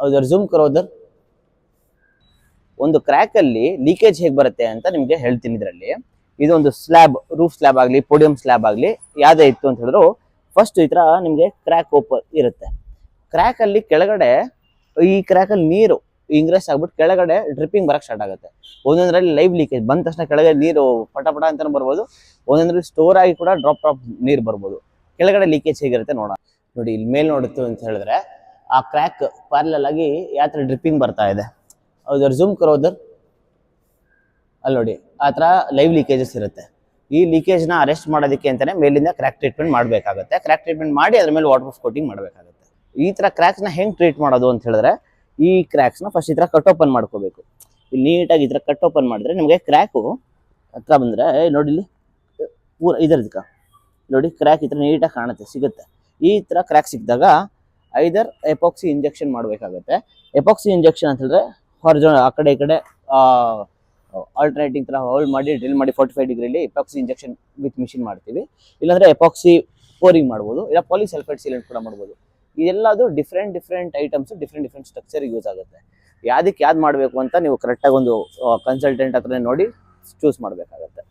उधर जूम करो उधर ಒಂದು ಕ್ರ್ಯಾಕ್ ಅಲ್ಲಿ ಲೀಕೇಜ್ ಹೇಗೆ ಬರುತ್ತೆ ಅಂತ ನಿಮಗೆ ಹೇಳ್ತೀನಿ. ಇದರಲ್ಲಿ ಇದೊಂದು ಸ್ಲ್ಯಾಬ್, ರೂಫ್ ಸ್ಲ್ಯಾಬ್ ಆಗಲಿ ಪೋಡಿಯಂ ಸ್ಲ್ಯಾಬ್ ಆಗಲಿ ಯಾವುದೇ ಇತ್ತು ಅಂತ ಹೇಳಿದ್ರು ಫಸ್ಟ್ ಈ ತರ ನಿಮಗೆ ಕ್ರ್ಯಾಕ್ ಓಪನ್ ಇರುತ್ತೆ. ಕ್ರ್ಯಾಕ್ ಅಲ್ಲಿ ಕೆಳಗಡೆ ಈ ಕ್ರ್ಯಾಕ್ ಅಲ್ಲಿ ನೀರು ಇಂಗ್ರೆಸ್ ಆಗ್ಬಿಟ್ಟು ಕೆಳಗಡೆ ಡ್ರಿಪ್ಪಿಂಗ್ ಬರಕ್ ಸ್ಟಾರ್ಟ್ ಆಗುತ್ತೆ. ಒಂದೊಂದರಲ್ಲಿ ಲೈವ್ ಲೀಕೇಜ್ ಬಂದ ತಕ್ಷಣ ಕೆಳಗಡೆ ನೀರು ಪಟ ಪಟ ಅಂತಾನೆ ಬರ್ಬೋದು, ಒಂದೊಂದ್ರಲ್ಲಿ ಸ್ಟೋರ್ ಆಗಿ ಕೂಡ ಡ್ರಾಪ್ ಡ್ರಾಪ್ ನೀರು ಬರ್ಬೋದು. ಕೆಳಗಡೆ ಲೀಕೇಜ್ ಹೇಗಿರುತ್ತೆ ನೋಡೋಣ. ನೋಡಿ ಇಲ್ಲಿ ಮೇಲ್ ನೋಡುತ್ತೆ ಅಂತ ಹೇಳಿದ್ರೆ ಆ ಕ್ರ್ಯಾಕ್ ಪ್ಯಾರಲಲ್ ಆಗಿ ಯಾವ ತರ ಡ್ರಿಪ್ಪಿಂಗ್ ಬರ್ತಾ ಇದೆ. उधर जूम करो उधर ಅಲ್ಲಿ ನೋಡಿ ಆ ಥರ ಲೈವ್ ಲೀಕೇಜಸ್ ಇರುತ್ತೆ. ಈ ಲೀಕೇಜ್ನ ಅರೆಸ್ಟ್ ಮಾಡೋದಕ್ಕೆ ಅಂತಾನೆ ಮೇಲಿಂದ ಕ್ರ್ಯಾಕ್ ಟ್ರೀಟ್ಮೆಂಟ್ ಮಾಡಬೇಕಾಗುತ್ತೆ. ಕ್ರ್ಯಾಕ್ ಟ್ರೀಟ್ಮೆಂಟ್ ಮಾಡಿ ಅದ್ರ ಮೇಲೆ ವಾಟರ್ ಪ್ರೂಫ್ ಕೋಟಿಂಗ್ ಮಾಡಬೇಕಾಗುತ್ತೆ. ಈ ಥರ ಕ್ರ್ಯಾಕ್ಸ್ನ ಹೆಂಗೆ ಟ್ರೀಟ್ ಮಾಡೋದು ಅಂತ ಹೇಳಿದ್ರೆ ಈ ಕ್ರ್ಯಾಕ್ಸ್ನ ಫಸ್ಟ್ ಈ ಥರ ಕಟ್ ಓಪನ್ ಮಾಡ್ಕೋಬೇಕು. ಇಲ್ಲಿ ನೀಟಾಗಿ ಈ ಥರ ಕಟ್ ಓಪನ್ ಮಾಡಿದ್ರೆ ನಿಮಗೆ ಕ್ರ್ಯಾಕು ಹತ್ರ ಬಂದರೆ ನೋಡಿ ಇಲ್ಲಿ ಪೂರ ಇದರದಕ್ಕೆ ನೋಡಿ ಕ್ರ್ಯಾಕ್ ಈ ಥರ ನೀಟಾಗಿ ಕಾಣುತ್ತೆ ಸಿಗುತ್ತೆ. ಈ ಥರ ಕ್ರ್ಯಾಕ್ ಸಿಕ್ಕಿದಾಗ ಐದರ್ ಎಪಾಕ್ಸಿ ಇಂಜೆಕ್ಷನ್ ಮಾಡಬೇಕಾಗುತ್ತೆ. ಎಪಾಕ್ಸಿ ಇಂಜೆಕ್ಷನ್ ಅಂತ ಹೇಳಿದ್ರೆ ಹೊರಜೋಣ ಆ ಕಡೆ ಈ ಕಡೆ ಆಲ್ಟರ್ನೇಟಿಂಗ್ ತರ ಹೋಲ್ಡ್ ಮಾಡಿ ಡ್ರಿಲ್ ಮಾಡಿ 45 ಡಿಗ್ರಿಲಿ ಎಪಾಕ್ಸಿ ಇಂಜೆಕ್ಷನ್ ವಿತ್ ಮಿಷಿನ್ ಮಾಡ್ತೀವಿ. ಇಲ್ಲಾಂದ್ರೆ ಎಪಾಕ್ಸಿ ಪೋರಿಂಗ್ ಮಾಡ್ಬೋದು, ಇಲ್ಲ ಪಾಲಿಸಲ್ಫೇಟ್ ಸೀಲೆಂಟ್ ಕೂಡ ಮಾಡ್ಬೋದು. ಇದೆಲ್ಲದು different items different structure use ಆಗುತ್ತೆ. ಯಾವ್ದಕ್ಕೆ ಯಾವ್ದು ಮಾಡಬೇಕು ಅಂತ ನೀವು ಕರೆಕ್ಟಾಗಿ ಒಂದು ಕನ್ಸಲ್ಟೆಂಟ್ ಹತ್ರ ನೋಡಿ ಚೂಸ್ ಮಾಡಬೇಕಾಗತ್ತೆ.